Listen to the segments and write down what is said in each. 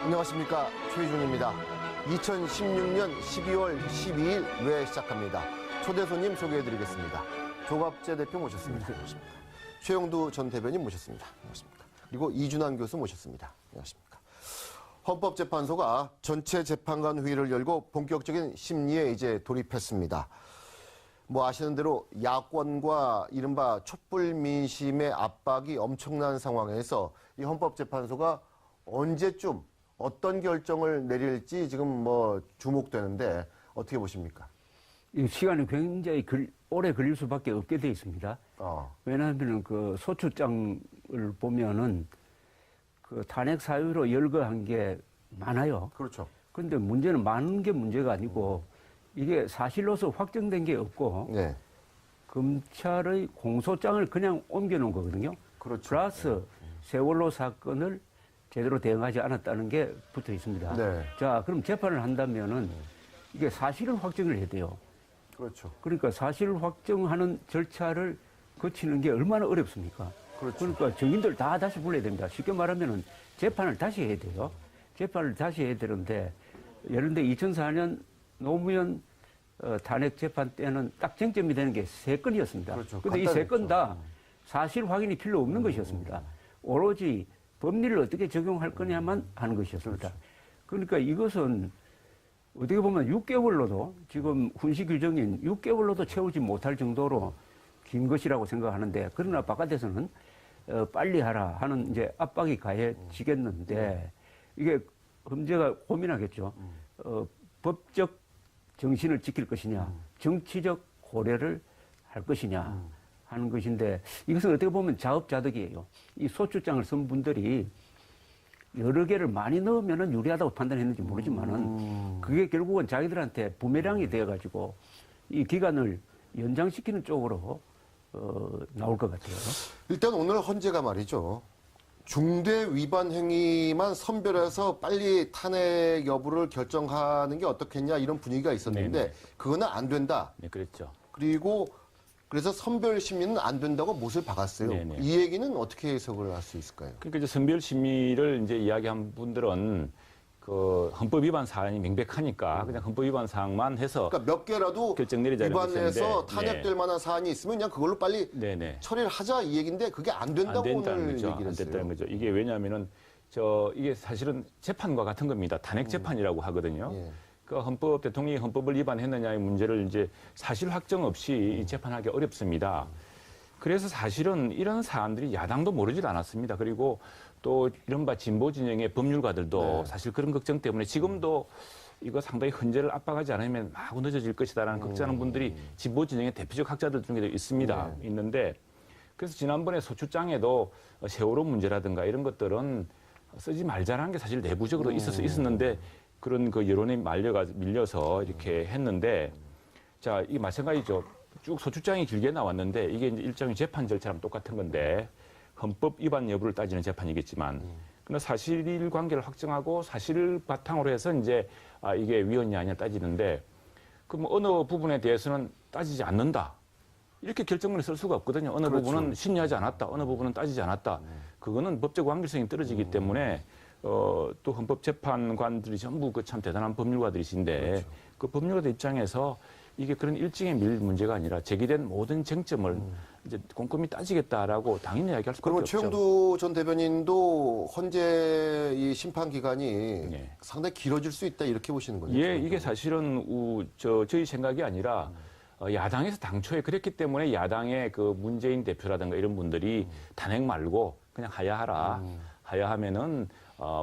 안녕하십니까, 최희준입니다. 2016년 12월 12일 왜 시작합니다. 초대 손님 소개해드리겠습니다. 조갑재 대표 모셨습니다. 안녕하십니까. 최영두 전 대변인 모셨습니다. 안녕하십니까. 그리고 이준환 교수 모셨습니다. 안녕하십니까. 헌법재판소가 전체 재판관 회의를 열고 본격적인 심리에 이제 돌입했습니다. 뭐 아시는 대로 야권과 이른바 촛불 민심의 압박이 엄청난 상황에서 이 헌법재판소가 언제쯤 어떤 결정을 내릴지 지금 뭐 주목되는데 어떻게 보십니까? 이 시간이 굉장히 오래 걸릴 수밖에 없게 돼 있습니다. 왜냐하면 그 소추장을 보면은 그 탄핵 사유로 열거한 게 많아요. 그렇죠. 그런데 문제는 많은 게 문제가 아니고 이게 사실로서 확정된 게 없고 네. 검찰의 공소장을 그냥 옮겨놓은 거거든요. 그렇죠. 플러스 세월호 사건을 제대로 대응하지 않았다는 게 붙어 있습니다. 네. 자, 그럼 재판을 한다면은 이게 사실을 확정을 해야 돼요. 그렇죠. 그러니까 사실을 확정하는 절차를 거치는 게 얼마나 어렵습니까? 그렇죠. 그러니까 증인들 다 다시 불러야 됩니다. 쉽게 말하면은 재판을 다시 해야 돼요. 재판을 다시 해야 되는데, 예를 들어 2004년 노무현 탄핵 재판 때는 딱 쟁점이 되는 게 3건이었습니다. 그렇죠. 그런데 이 3건 다 사실 확인이 필요 없는 것이었습니다. 오로지 법리를 어떻게 적용할 거냐만 하는 것이었습니다. 그렇죠. 그러니까 이것은 어떻게 보면 6개월로도 지금 훈시 규정인 6개월로도 채우지 못할 정도로 긴 것이라고 생각하는데, 그러나 바깥에서는 빨리 하라 하는 이제 압박이 가해지겠는데, 이게 범죄가 고민하겠죠. 법적 정신을 지킬 것이냐, 정치적 고려를 할 것이냐 하는 것인데, 이것은 어떻게 보면 자업자득이에요. 이 소추장을 쓴 분들이 여러 개를 많이 넣으면은 유리하다고 판단했는지 모르지만은 그게 결국은 자기들한테 부메랑이 되어가지고 이 기간을 연장시키는 쪽으로 나올 것 같아요. 일단 오늘 헌재가 말이죠. 중대 위반 행위만 선별해서 빨리 탄핵 여부를 결정하는 게 어떻겠냐 이런 분위기가 있었는데 네네. 그거는 안 된다. 네, 그랬죠. 그리고 그래서 선별 심리는 안 된다고 못을 박았어요. 네네. 이 얘기는 어떻게 해석을 할 수 있을까요? 그러니까 이제 선별 심의를 이제 이야기한 분들은 그 헌법 위반 사안이 명백하니까 그냥 헌법 위반 사항만 해서 그러니까 몇 개라도 결정 내리자는 위반해서 것인데, 탄핵될 네. 만한 사안이 있으면 그냥 그걸로 빨리 네네. 처리를 하자 이 얘기인데 그게 안 된다고 안 된다는 오늘 거죠. 얘기를 안 했어요. 된다는 거죠. 이게 왜냐하면은 이게 사실은 재판과 같은 겁니다. 탄핵 재판이라고 하거든요. 예. 그 대통령이 헌법을 위반했느냐의 문제를 이제 사실 확정 없이 재판하기 어렵습니다. 그래서 사실은 이런 사안들이 야당도 모르질 않았습니다. 그리고 또 이른바 진보 진영의 법률가들도 네. 사실 그런 걱정 때문에 지금도 이거 상당히 헌재를 압박하지 않으면 마구 늦어질 것이다라는 걱정하는 분들이 진보 진영의 대표적 학자들 중에도 있습니다. 네. 있는데 그래서 지난번에 소추장에도 세월호 문제라든가 이런 것들은 쓰지 말자라는 게 사실 내부적으로 있었는데 그런 그 여론에 밀려서 이렇게 했는데 자, 이게 마찬가지죠. 쭉 소추장이 길게 나왔는데 이게 이제 일종의 재판 절차랑 똑같은 건데 헌법 위반 여부를 따지는 재판이겠지만 그러나 사실관계를 확정하고 사실을 바탕으로 해서 이제 이게 위헌이 아니냐 따지는데 그럼 어느 부분에 대해서는 따지지 않는다. 이렇게 결정을 쓸 수가 없거든요. 어느 그렇죠. 부분은 심리하지 않았다. 어느 부분은 따지지 않았다. 그거는 법적 완결성이 떨어지기 때문에 또 헌법재판관들이 전부 그 참 대단한 법률가들이신데 그렇죠. 그 법률가들 입장에서 이게 그런 일정에 밀릴 문제가 아니라 제기된 모든 쟁점을 이제 꼼꼼히 따지겠다라고 당연히 이야기할 수밖에 그러면 없죠. 최영두 전 대변인도 헌재 이 심판 기간이 예. 상당히 길어질 수 있다 이렇게 보시는 거죠? 예, 이게 사실은 저희 생각이 아니라 야당에서 당초에 그랬기 때문에 야당의 그 문재인 대표라든가 이런 분들이 탄핵 말고 그냥 하야하라. 하야하면은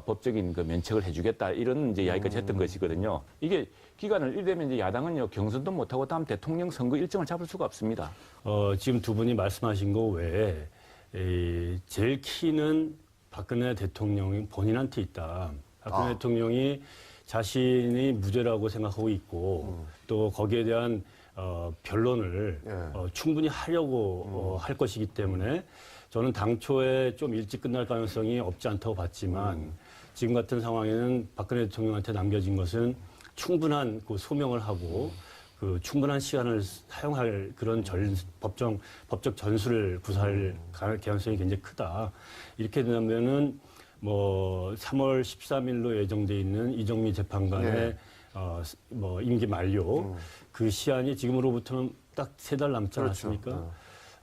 법적인 그 면책을 해주겠다 이런 이제 이야기까지 했던 것이거든요. 이게 기간을 이르면 이제 야당은요 경선도 못하고 다음 대통령 선거 일정을 잡을 수가 없습니다. 지금 두 분이 말씀하신 거 외에 제일 키는 박근혜 대통령이 본인한테 있다. 박근혜 대통령이 자신이 무죄라고 생각하고 있고 또 거기에 대한 변론을 충분히 하려고 할 것이기 때문에 저는 당초에 좀 일찍 끝날 가능성이 없지 않다고 봤지만 지금 같은 상황에는 박근혜 대통령한테 남겨진 것은 충분한 그 소명을 하고 그 충분한 시간을 사용할 그런 법적 전술을 구사할 가능성이 굉장히 크다. 이렇게 되면은 뭐 3월 13일로 예정돼 있는 이정미 재판관의 네. 뭐 임기 만료 그 시한이 지금으로부터는 딱 3달 남지 그렇죠. 않았습니까?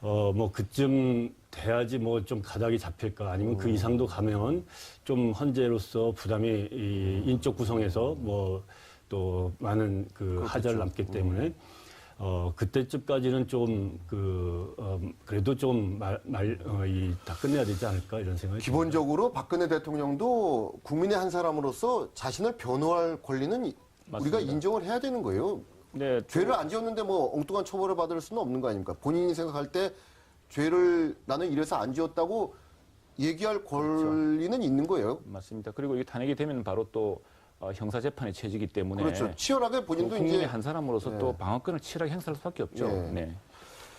뭐 그쯤 돼야지 뭐 좀 가닥이 잡힐까 아니면 그 이상도 가면 좀 헌재로서 부담이 이 인적 구성에서 뭐 또 많은 그 하자를 남기 때문에 그때쯤까지는 좀 그래도 좀 다 끝내야 되지 않을까 이런 생각이 기본적으로 박근혜 대통령도 국민의 한 사람으로서 자신을 변호할 권리는 우리가 맞습니다. 인정을 해야 되는 거예요. 네, 죄를 안 지었는데 뭐 엉뚱한 처벌을 받을 수는 없는 거 아닙니까? 본인이 생각할 때 죄를 나는 이래서 안 지었다고 얘기할 권리는 있는 거예요. 맞습니다. 그리고 이게 탄핵이 되면 바로 또 형사 재판에 처지기 때문에 그렇죠. 치열하게 본인도 국민의 이제 한 사람으로서 네. 또 방어권을 치열하게 행사할 수밖에 없죠. 네. 네.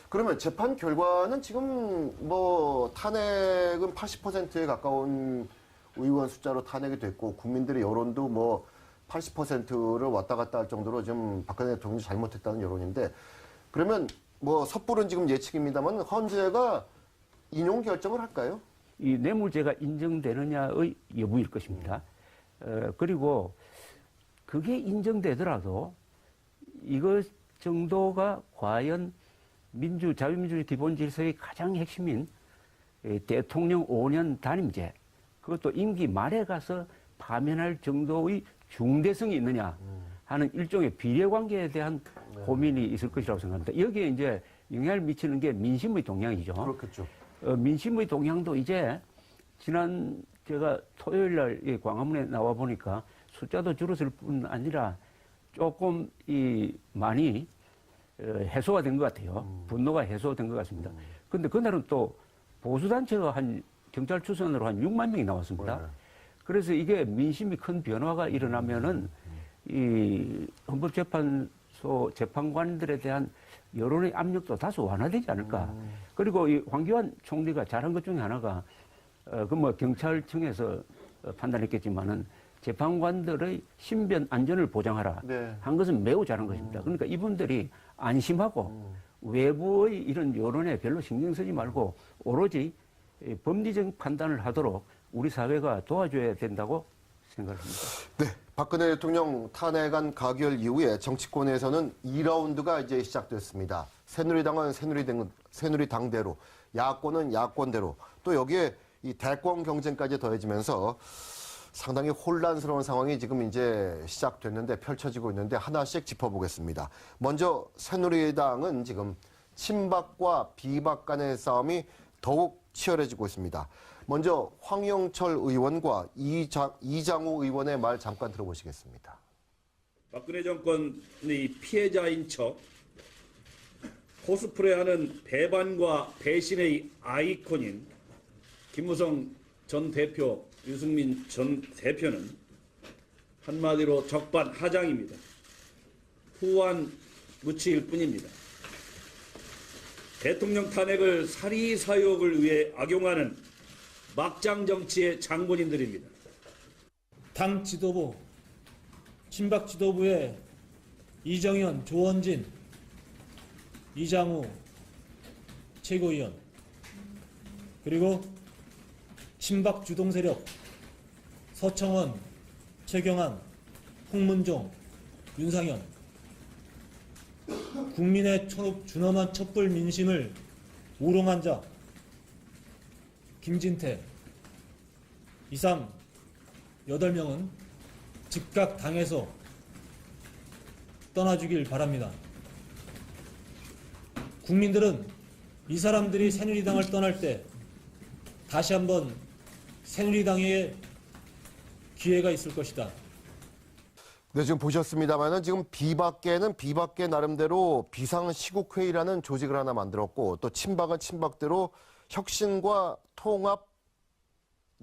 그러면 재판 결과는 지금 뭐 탄핵은 80%에 가까운 의원 숫자로 탄핵이 됐고 국민들의 여론도 뭐 80%를 왔다 갔다 할 정도로 좀 박근혜 대통령이 잘못했다는 여론인데 그러면 뭐 섣부른 지금 예측입니다만 헌재가 인용 결정을 할까요? 이 뇌물죄가 인정되느냐의 여부일 것입니다. 그리고 그게 인정되더라도 이것 정도가 과연 자유민주주의 기본 질서의 가장 핵심인 대통령 5년 단임제, 그것도 임기 말에 가서 파면할 정도의 중대성이 있느냐 하는 일종의 비례관계에 대한 고민이 있을 것이라고 생각합니다. 여기에 이제 영향을 미치는 게 민심의 동향이죠. 그렇겠죠. 민심의 동향도 이제 지난 제가 토요일 날 이 광화문에 나와 보니까 숫자도 줄었을 뿐 아니라 조금 많이 해소가 된 것 같아요. 분노가 해소된 것 같습니다. 그런데 그날은 또 보수단체가 경찰 추선으로 한 6만 명이 나왔습니다. 네. 그래서 이게 민심이 큰 변화가 일어나면은 이 헌법재판소 재판관들에 대한 여론의 압력도 다소 완화되지 않을까. 그리고 이 황교안 총리가 잘한 것 중에 하나가 경찰청에서 판단했겠지만은 재판관들의 신변 안전을 보장하라 네. 한 것은 매우 잘한 것입니다. 그러니까 이분들이 안심하고 외부의 이런 여론에 별로 신경 쓰지 말고 오로지 법리적 판단을 하도록 우리 사회가 도와줘야 된다고 생각합니다. 네, 박근혜 대통령 탄핵안 가결 이후에 정치권에서는 2라운드가 이제 시작됐습니다. 새누리당은 새누리당대로, 야권은 야권대로, 또 여기에 이 대권 경쟁까지 더해지면서 상당히 혼란스러운 상황이 지금 이제 시작됐는데 펼쳐지고 있는데 하나씩 짚어보겠습니다. 먼저 새누리당은 지금 친박과 비박 간의 싸움이 더욱 치열해지고 있습니다. 먼저 황영철 의원과 이장우 의원의 말 잠깐 들어보시겠습니다. 박근혜 정권의 피해자인 척 코스프레하는 배반과 배신의 아이콘인 김무성 전 대표, 유승민 전 대표는 한마디로 적반하장입니다. 후한 무치일 뿐입니다. 대통령 탄핵을 사리사욕을 위해 악용하는 막장 정치의 장본인들입니다. 당 지도부, 친박 지도부의 이정현, 조원진, 이장우 최고위원, 그리고 친박 주동 세력 서청원, 최경환, 홍문종, 윤상현, 국민의 준엄한 촛불 민심을 우롱한 자 김진태, 이상 8명은 즉각 당에서 떠나주길 바랍니다. 국민들은 이 사람들이 새누리당을 떠날 때 다시 한번 새누리당에 기회가 있을 것이다. 네, 지금 보셨습니다만은 지금 비박계는 비박계 나름대로 비상시국회의라는 조직을 하나 만들었고 또 친박은 친박대로 혁신과 통합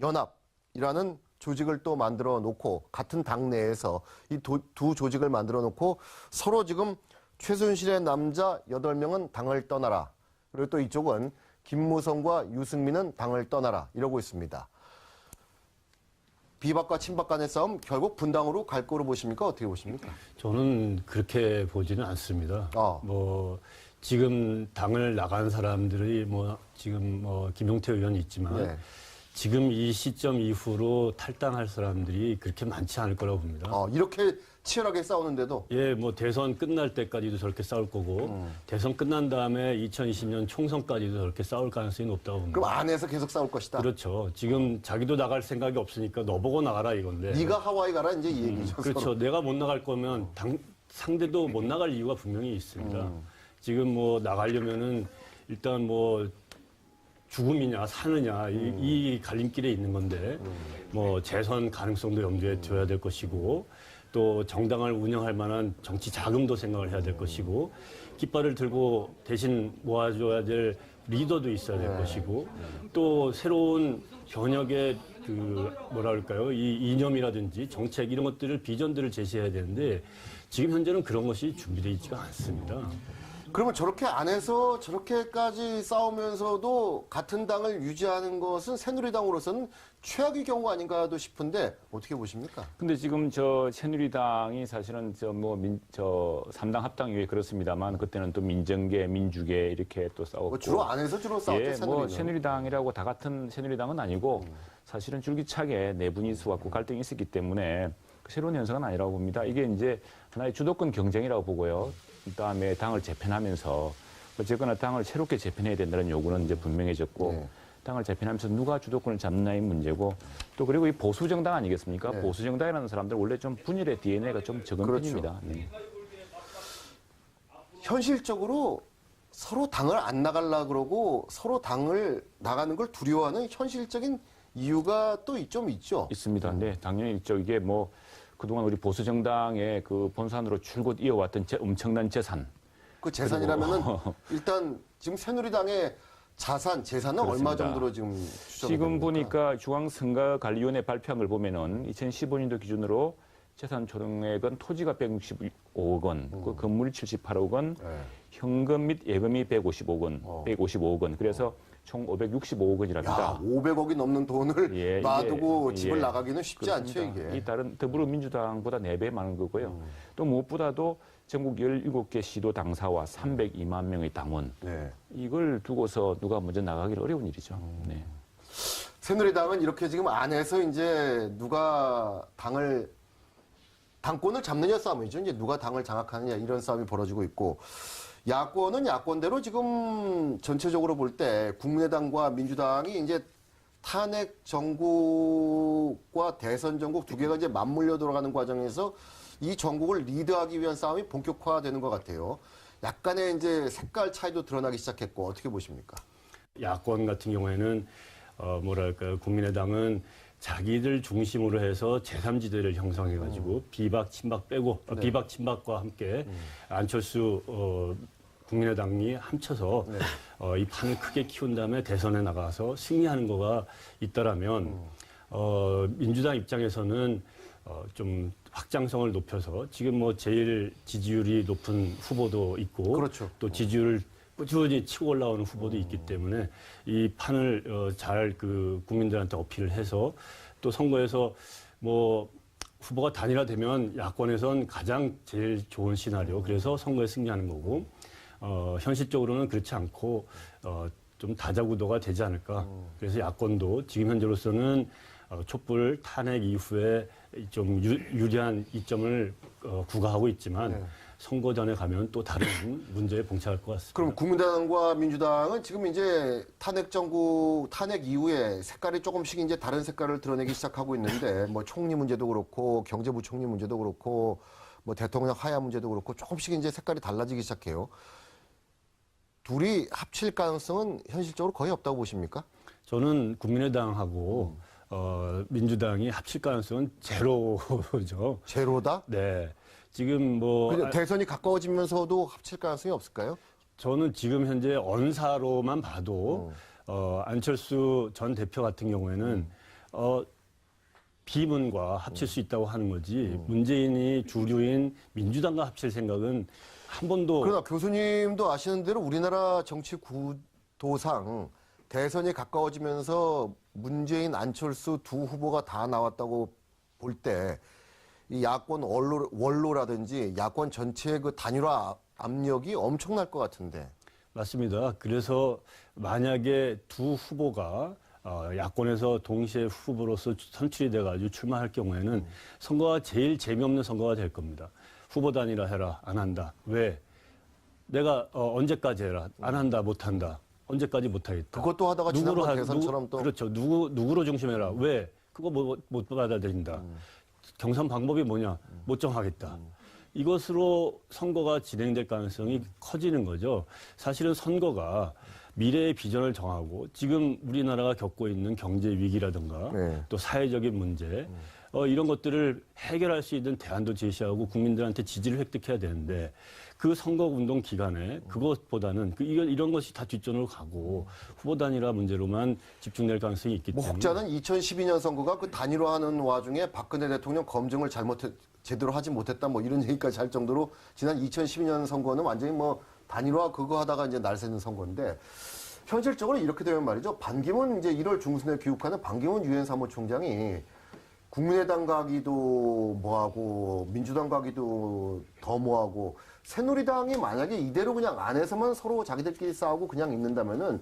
연합이라는 조직을 또 만들어 놓고 같은 당 내에서 이 두 조직을 만들어 놓고 서로 지금 최순실의 남자 8명은 당을 떠나라. 그리고 또 이쪽은 김무성과 유승민은 당을 떠나라. 이러고 있습니다. 비박과 친박 간의 싸움 결국 분당으로 갈 거로 보십니까? 어떻게 보십니까? 저는 그렇게 보지는 않습니다. 아. 뭐 지금 당을 나간 사람들이 지금 김용태 의원이 있지만 네. 지금 이 시점 이후로 탈당할 사람들이 그렇게 많지 않을 거라고 봅니다. 이렇게 치열하게 싸우는데도 예, 뭐 대선 끝날 때까지도 저렇게 싸울 거고 대선 끝난 다음에 2020년 총선까지도 저렇게 싸울 가능성이 높다고 봅니다. 그럼 안에서 계속 싸울 것이다. 그렇죠. 지금 자기도 나갈 생각이 없으니까 너 보고 나가라 이건데. 네가 하와이 가라 이제 이 얘기죠. 그렇죠. 서로. 내가 못 나갈 거면 상대도 못 나갈 이유가 분명히 있습니다. 지금 뭐 나가려면은 일단 뭐 죽음이냐 사느냐 이 갈림길에 있는 건데 뭐 재선 가능성도 염두에 둬야 될 것이고 또 정당을 운영할 만한 정치 자금도 생각을 해야 될 것이고 깃발을 들고 대신 모아줘야 될 리더도 있어야 될 것이고 또 새로운 현역의 그 뭐라 그럴까요 이 이념이라든지 정책 이런 것들을 비전들을 제시해야 되는데 지금 현재는 그런 것이 준비되어 있지가 않습니다. 그러면 저렇게 안에서 저렇게까지 싸우면서도 같은 당을 유지하는 것은 새누리당으로서는 최악의 경우 아닌가도 싶은데 어떻게 보십니까? 근데 지금 저 새누리당이 사실은 저 3당 합당 이후에 그렇습니다만 그때는 또 민정계, 민주계 이렇게 또 싸웠고. 주로 안에서 주로 싸웠죠, 예, 새누리당. 새누리당이라고 다 같은 새누리당은 아니고 사실은 줄기차게 내분이 있어왔고 갈등이 있었기 때문에 새로운 현상은 아니라고 봅니다. 이게 이제 하나의 주도권 경쟁이라고 보고요. 그다음에 당을 재편하면서 어쨌거나 당을 새롭게 재편해야 된다는 요구는 이제 분명해졌고 네. 당을 재편하면서 누가 주도권을 잡느냐의 문제고 또 그리고 이 보수 정당 아니겠습니까? 네. 보수 정당이라는 사람들 원래 좀 분열의 DNA가 좀 적은 그렇죠. 편입니다. 네. 현실적으로 서로 당을 안 나가려고 그러고 서로 당을 나가는 걸 두려워하는 현실적인 이유가 또 좀 있죠. 있습니다. 네, 당연히 있죠. 이게 뭐 그동안 우리 보수 정당의 그 본산으로 줄곧 이어왔던 엄청난 재산. 그 재산이라면은 일단 지금 새누리당의 재산은 그렇습니다. 얼마 정도로 지금 추정이 지금 됩니까? 보니까 중앙선거관리위원회 발표한 걸 보면은 2015년도 기준으로 재산 총액은 토지가 165억 원, 그 건물이 78억 원, 네. 현금 및 예금이 155억 원. 그래서 총 565억 원이랍니다. 야, 500억이 넘는 돈을 예, 놔두고 이게, 집을 예, 나가기는 쉽지 않죠, 그렇습니다. 이게. 이 다른 더불어민주당보다 4배 많은 거고요. 또 무엇보다도 전국 17개 시도 당사와 302만 명의 당원. 네. 이걸 두고서 누가 먼저 나가기는 어려운 일이죠. 네. 새누리당은 이렇게 지금 안에서 이제 누가 당권을 잡느냐 싸움이죠. 이제 누가 당을 장악하느냐 이런 싸움이 벌어지고 있고 야권은 야권대로 지금 전체적으로 볼 때 국민의당과 민주당이 이제 탄핵 정국과 대선 정국 두 개가 이제 맞물려 돌아가는 과정에서 이 정국을 리드하기 위한 싸움이 본격화되는 것 같아요. 약간의 이제 색깔 차이도 드러나기 시작했고 어떻게 보십니까? 야권 같은 경우에는 뭐랄까요 국민의당은 자기들 중심으로 해서 제3지대를 형성해가지고 비박 친박 빼고 네. 비박 친박과 함께 안철수 국민의당이 합쳐서 이 판을 크게 키운 다음에 대선에 나가서 승리하는 거가 있다라면 민주당 입장에서는 좀 확장성을 높여서 지금 뭐 제일 지지율이 높은 후보도 있고 그렇죠. 또 지지율을 꾸준히 치고 올라오는 후보도 있기 때문에 이 판을 잘 그 국민들한테 어필을 해서 또 선거에서 뭐 후보가 단일화되면 야권에선 가장 제일 좋은 시나리오 그래서 선거에 승리하는 거고 현실적으로는 그렇지 않고 좀 다자구도가 되지 않을까. 그래서 야권도 지금 현재로서는 촛불 탄핵 이후에 좀 유리한 이점을 구가하고 있지만 선거 전에 가면 또 다른 문제에 봉착할 것 같습니다. 그럼 국민당과 민주당은 지금 이제 탄핵 이후에 색깔이 조금씩 이제 다른 색깔을 드러내기 시작하고 있는데 뭐 총리 문제도 그렇고 경제부총리 문제도 그렇고 뭐 대통령 하야 문제도 그렇고 조금씩 이제 색깔이 달라지기 시작해요. 둘이 합칠 가능성은 현실적으로 거의 없다고 보십니까? 저는 국민의당하고 민주당이 합칠 가능성은 제로죠. 제로다? 네. 지금 뭐 대선이 가까워지면서도 합칠 가능성이 없을까요? 저는 지금 현재 언사로만 봐도 안철수 전 대표 같은 경우에는 비문과 합칠 수 있다고 하는 거지 문재인이 주류인 민주당과 합칠 생각은 한 번도 그러나 교수님도 아시는 대로 우리나라 정치 구도상 대선이 가까워지면서 문재인, 안철수 두 후보가 다 나왔다고 볼 때 이 야권 원로라든지 야권 전체의 그 단일화 압력이 엄청날 것 같은데. 맞습니다. 그래서 만약에 두 후보가 야권에서 동시에 후보로서 선출이 돼가지고 출마할 경우에는 선거가 제일 재미없는 선거가 될 겁니다. 후보 단일화 해라, 안 한다. 왜? 내가 언제까지 해라, 안 한다, 못 한다. 언제까지 못 하겠다. 그것도 하다가 지난번 대선처럼 또 그렇죠. 누구로 중심해라. 왜? 그거 못 받아들인다. 경선 방법이 뭐냐? 못 정하겠다. 이것으로 선거가 진행될 가능성이 커지는 거죠. 사실은 선거가 미래의 비전을 정하고 지금 우리나라가 겪고 있는 경제 위기라든가 네. 또 사회적인 문제 이런 것들을 해결할 수 있는 대안도 제시하고 국민들한테 지지를 획득해야 되는데 그 선거운동 기간에 그것보다는 이런 것이 다 뒷전으로 가고 후보 단일화 문제로만 집중될 가능성이 있기 뭐 때문에 혹자는 2012년 선거가 그 단일화하는 와중에 박근혜 대통령 검증을 제대로 하지 못했다 뭐 이런 얘기까지 할 정도로 지난 2012년 선거는 완전히 뭐 단일화 그거 하다가 이제 날 새는 선거인데 현실적으로 이렇게 되면 말이죠. 반기문 이제 1월 중순에 귀국하는 반기문 유엔 사무총장이 국민의당 가기도 뭐하고 민주당 가기도 더 뭐하고 새누리당이 만약에 이대로 그냥 안에서만 서로 자기들끼리 싸우고 그냥 있는다면은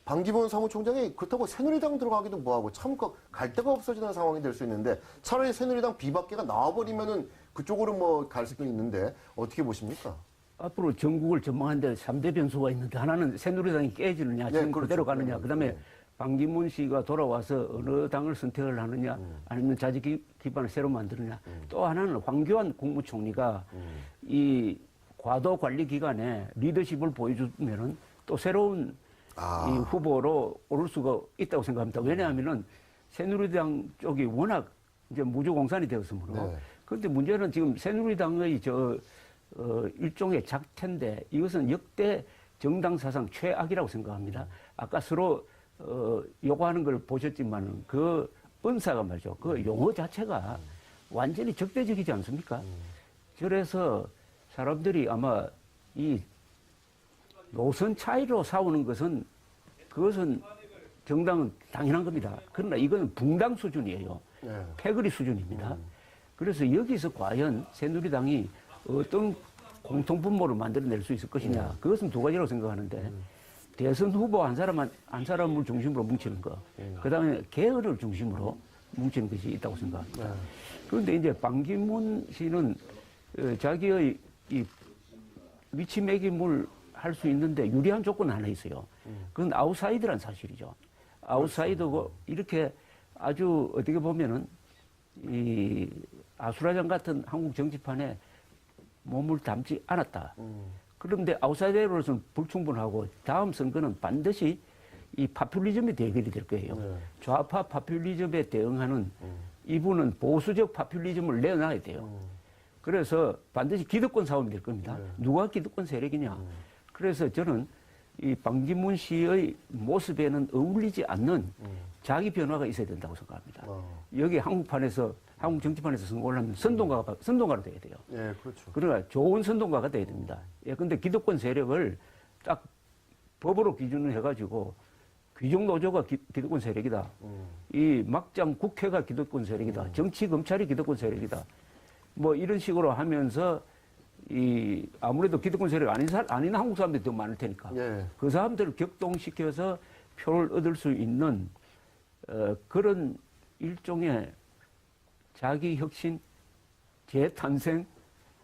반기문 사무총장이 그렇다고 새누리당 들어가기도 뭐하고 참 갈 데가 없어지는 상황이 될 수 있는데 차라리 새누리당 비박계가 나와버리면은 그쪽으로 뭐 갈 수도 있는데 어떻게 보십니까? 앞으로 전국을 전망하는데 3대 변수가 있는데 하나는 새누리당이 깨지느냐, 지금 그렇죠. 그대로 가느냐, 네. 그다음에 네. 반기문 씨가 돌아와서 어느 당을 선택을 하느냐, 아니면 자직 기반을 새로 만드느냐. 또 하나는 황교안 국무총리가 이 과도 관리 기간에 리더십을 보여주면은 또 새로운 이 후보로 오를 수가 있다고 생각합니다. 왜냐하면은 새누리당 쪽이 워낙 이제 무주공산이 되었으므로. 네. 그런데 문제는 지금 새누리당의 일종의 작태인데 이것은 역대 정당 사상 최악이라고 생각합니다. 아까 서로 요구하는 걸 보셨지만은 그 언사가 말이죠. 그 용어 자체가 완전히 적대적이지 않습니까? 그래서 사람들이 아마 이 노선 차이로 싸우는 것은 그것은 정당은 당연한 겁니다. 그러나 이거는 붕당 수준이에요. 네. 패거리 수준입니다. 그래서 여기서 과연 새누리당이 어떤 공통분모를 만들어낼 수 있을 것이냐. 그것은 두 가지라고 생각하는데 대선 후보 한 사람을 중심으로 뭉치는 거. 그다음에 계열을 중심으로 뭉치는 것이 있다고 생각합니다. 그런데 이제 반기문 씨는 자기의 이 위치 매김을 할 수 있는데 유리한 조건 하나 있어요. 그건 아웃사이더란 사실이죠. 아웃사이더고 이렇게 아주 어떻게 보면은 이 아수라장 같은 한국 정치판에 몸을 담지 않았다. 그런데 아웃사이더로서는 불충분하고 다음 선거는 반드시 이 파퓰리즘이 대결이 될 거예요. 좌파 파퓰리즘에 대응하는 이분은 보수적 파퓰리즘을 내놔야 돼요. 그래서 반드시 기득권 싸움이 될 겁니다. 누가 기득권 세력이냐. 그래서 저는 이 반기문 씨의 모습에는 어울리지 않는 자기 변화가 있어야 된다고 생각합니다. 여기 한국판에서, 한국 정치판에서 선거를 하면 선동가로 돼야 돼요. 예, 그렇죠. 그러나 좋은 선동가가 돼야 됩니다. 예, 근데 기득권 세력을 딱 법으로 기준을 해가지고 귀족노조가 기득권 세력이다. 이 막장 국회가 기득권 세력이다. 정치 검찰이 기득권 세력이다. 뭐 이런 식으로 하면서 이 아무래도 기득권 세력 아닌 한국 사람들이 더 많을 테니까 예. 그 사람들을 격동시켜서 표를 얻을 수 있는 그런 일종의 자기 혁신, 재탄생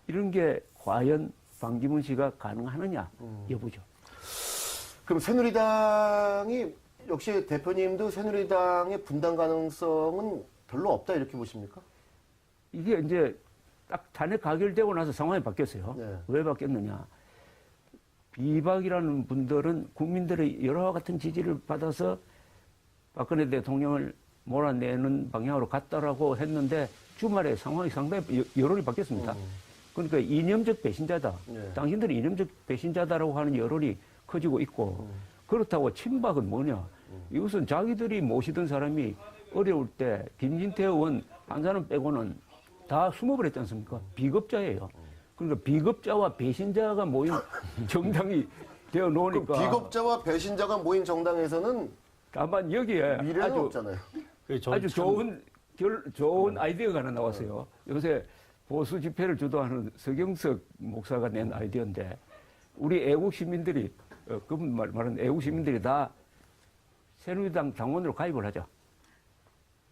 이런 게 과연 반기문 씨가 가능하느냐 여부죠. 그럼 새누리당이 역시 대표님도 새누리당의 분당 가능성은 별로 없다 이렇게 보십니까? 이게 이제 딱 탄핵 가결되고 나서 상황이 바뀌었어요. 네. 왜 바뀌었느냐. 비박이라는 분들은 국민들의 여러와 같은 지지를 받아서 박근혜 대통령을 몰아내는 방향으로 갔다라고 했는데 주말에 상황이 상당히 여론이 바뀌었습니다. 그러니까 이념적 배신자다. 네. 당신들이 이념적 배신자다라고 하는 여론이 커지고 있고 그렇다고 친박은 뭐냐. 이것은 자기들이 모시던 사람이 어려울 때 김진태 의원 한 사람 빼고는 다 숨어버렸지 않습니까? 비겁자예요. 그러니까 비겁자와 배신자가 모인 정당이 되어 놓으니까. 비겁자와 배신자가 모인 정당에서는 다만 여기에 미래는 아주, 없잖아요. 아주 좋은 아이디어가 하나 나왔어요. 요새 보수 집회를 주도하는 서경석 목사가 낸 아이디어인데 우리 애국 시민들이 그분 말하는 애국 시민들이 다 새누리당 당원으로 가입을 하자.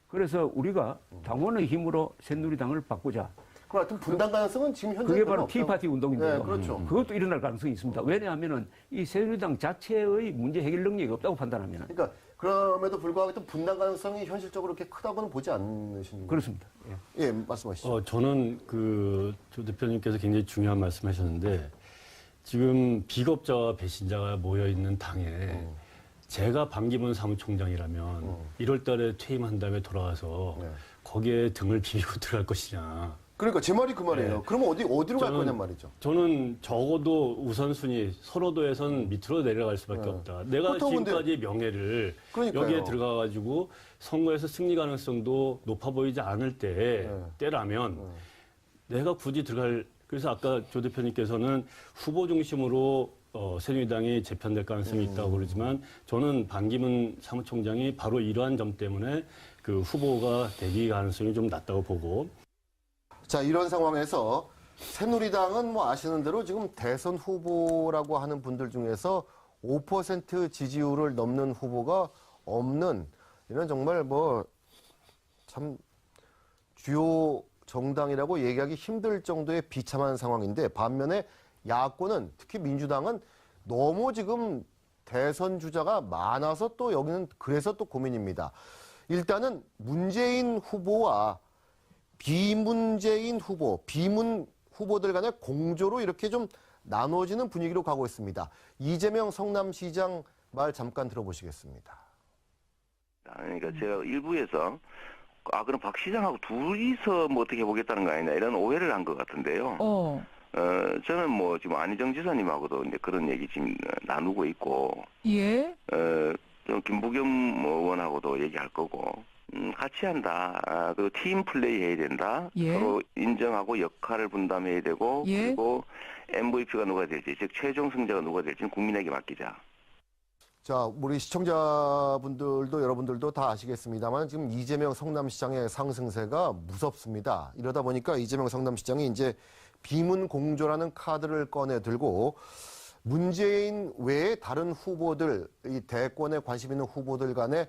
그래서 우리가 당원의 힘으로 새누리당을 바꾸자. 그 하여튼 분당 가능성은 지금 현재 그게 바로 티파티 운동인데요. 네, 그렇죠. 그것도 일어날 가능성이 있습니다. 왜냐하면은 이 새누리당 자체의 문제 해결 능력이 없다고 판단하면 그러니까 그럼에도 불구하고 또 분당 가능성이 현실적으로 그렇게 크다고는 보지 않으시는 그렇습니다. 예. 예, 말씀하시죠. 저는 조 대표님께서 굉장히 중요한 말씀하셨는데 지금 비겁자와 배신자가 모여 있는 당에 제가 반기문 사무총장이라면 1월 달에 퇴임한 다음에 돌아와서 네. 거기에 등을 비비고 들어갈 것이냐. 그러니까 제 말이 그 말이에요. 네. 그러면 어디로 갈 저는- 거냔 말이죠. 저는 적어도 우선순위 선호도에선 밑으로 내려갈 수밖에 없다. 내가 보통 근데- 지금까지 명예를 그러니까요. 여기에 들어가가지고 선거에서 승리 가능성도 높아 보이지 않을 때라면 내가 굳이 들어갈 그래서 아까 조 대표님께서는 후보 중심으로 새누리당이 재편될 가능성이 있다고 그러지만 저는 반기문 사무총장이 바로 이러한 점 때문에 그 후보가 되기 가능성이 좀 낮다고 보고 자, 이런 상황에서 새누리당은 뭐 아시는 대로 지금 대선 후보라고 하는 분들 중에서 5% 지지율을 넘는 후보가 없는 이런 정말 뭐 참 주요 정당이라고 얘기하기 힘들 정도의 비참한 상황인데 반면에 야권은 특히 민주당은 너무 지금 대선 주자가 많아서 또 여기는 그래서 또 고민입니다. 일단은 문재인 후보와 비문재인 후보, 비문 후보들 간의 공조로 이렇게 좀 나눠지는 분위기로 가고 있습니다. 이재명 성남시장 말 잠깐 들어보시겠습니다. 그러니까 제가 일부에서 그럼 박 시장하고 둘이서 뭐 어떻게 해보겠다는 거 아니냐 이런 오해를 한 것 같은데요. 저는 뭐 지금 안희정 지사님하고도 이제 그런 얘기 지금 나누고 있고, 예. 좀 김부겸 의원하고도 얘기할 거고, 같이 한다. 그리고 팀 플레이 해야 된다. 예. 서로 인정하고 역할을 분담해야 되고, 예. 그리고 MVP가 누가 될지, 즉 최종 승자가 누가 될지는 국민에게 맡기자. 자, 우리 시청자분들도 여러분들도 다 아시겠습니다만 지금 이재명 성남시장의 상승세가 무섭습니다. 이러다 보니까 이재명 성남시장이 이제 비문 공조라는 카드를 꺼내 들고 문재인 외에 다른 후보들, 이 대권에 관심 있는 후보들 간의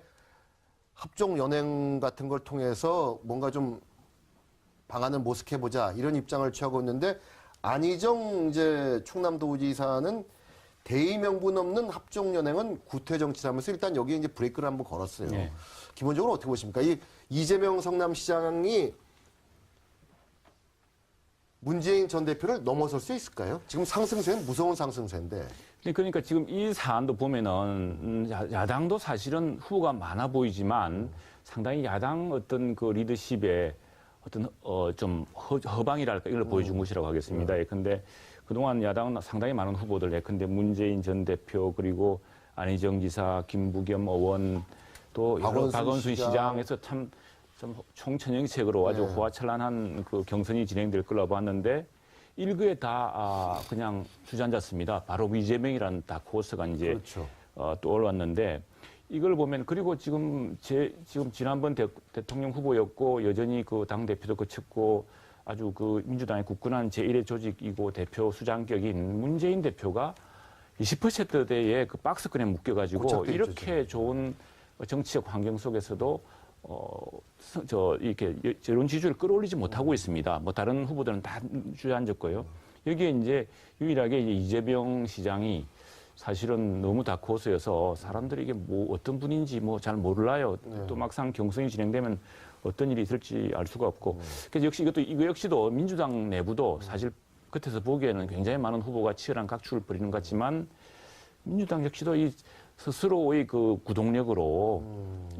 합종 연행 같은 걸 통해서 뭔가 좀 방안을 모색해보자 이런 입장을 취하고 있는데 안희정 이제 충남도지사는 대의 명분 없는 합종 연행은 구태 정치라면서 일단 여기에 이제 브레이크를 한번 걸었어요. 네. 기본적으로 어떻게 보십니까? 이 이재명 성남시장이 문재인 전 대표를 넘어설 수 있을까요? 지금 상승세는 무서운 상승세인데. 그러니까 지금 이 사안도 보면은 야당도 사실은 후보가 많아 보이지만 상당히 야당 어떤 그 리더십에 어떤 좀 허방이랄까 이걸 보여준 것이라고 하겠습니다. 예컨대 그동안 야당은 상당히 많은 후보들 예컨대 문재인 전 대표 그리고 안희정 지사, 김부겸 의원 또 여러 박원순 시장에서 참 좀 총천연색으로 아주 호화찬란한 그 경선이 진행될 걸로 봤는데 일거에 다 그냥 주저앉았습니다. 바로 이재명이라는 다크호스가 이제 그렇죠. 또 올라왔는데 이걸 보면 그리고 지금 지난번 대통령 후보였고 여전히 그 당 대표도 거쳤고 아주 그 민주당의 굳건한 제1의 조직이고 대표 수장격인 문재인 대표가 20%대의 그 박스권에 묶여가지고 고착돼 있죠, 이렇게 좋은 정치적 환경 속에서도 이렇게 여론 지지율을 끌어올리지 못하고 있습니다. 뭐 다른 후보들은 다 주저앉았고요. 여기에 이제 유일하게 이재명 시장이 사실은 너무 다크호스여서 사람들이 이게 뭐 어떤 분인지 뭐 잘 몰라요. 또 막상 경선이 진행되면 어떤 일이 있을지 알 수가 없고. 그래서 역시 이거 역시도 민주당 내부도 사실 겉에서 보기에는 굉장히 많은 후보가 치열한 각축을 벌이는 것 같지만 민주당 역시도 이 스스로의 그 구동력으로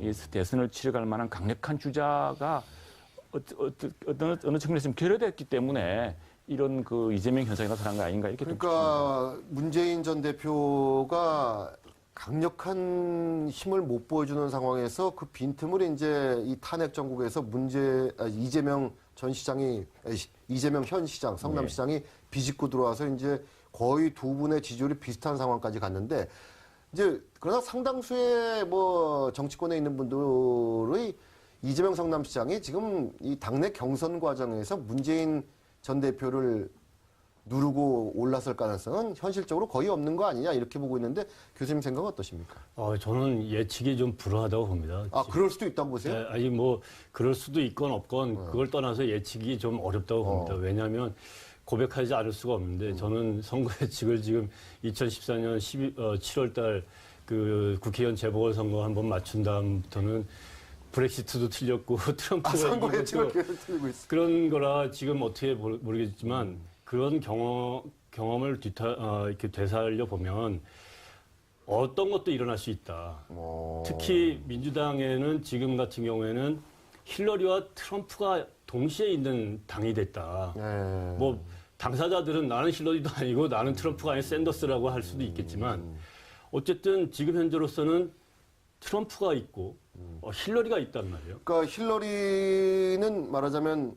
이 대선을 치러갈 만한 강력한 주자가 어느 측면에서 좀 결여됐기 때문에 이런 그 이재명 현상이 나타난 거 아닌가 이렇게 그러니까 문재인 전 대표가 강력한 힘을 못 보여주는 상황에서 그 빈틈을 이제 이 탄핵 정국에서 이재명 전 시장이 이재명 현 시장 성남시장이 비집고 들어와서 이제 거의 두 분의 지지율이 비슷한 상황까지 갔는데 이제 그러나 상당수의 뭐 정치권에 있는 분들의 이재명 성남시장이 지금 이 당내 경선 과정에서 문재인 전 대표를 누르고 올랐을 가능성은 현실적으로 거의 없는 거 아니냐 이렇게 보고 있는데 교수님 생각은 어떠십니까? 저는 예측이 좀 불허하다고 봅니다. 아, 그럴 수도 있다고 보세요? 네, 아니 뭐 그럴 수도 있건 없건 그걸 떠나서 예측이 좀 어렵다고 봅니다. 왜냐하면 고백하지 않을 수가 없는데 저는 선거 예측을 지금 2014년 7월 달 그 국회의원 재보궐선거 한번 맞춘 다음부터는 브렉시트도 틀렸고 트럼프가 선거 이기고 예측을 또 계속 틀리고 있어. 그런 거라 지금 어떻게 모르겠지만 그런 경험을 이렇게 되살려 보면 어떤 것도 일어날 수 있다. 특히 민주당에는 지금 같은 경우에는 힐러리와 트럼프가 동시에 있는 당이 됐다. 네. 뭐 당사자들은 나는 힐러리도 아니고 나는 트럼프가 아닌 샌더스라고 할 수도 있겠지만 어쨌든 지금 현재로서는 트럼프가 있고 힐러리가 있단 말이에요. 그러니까 힐러리는 말하자면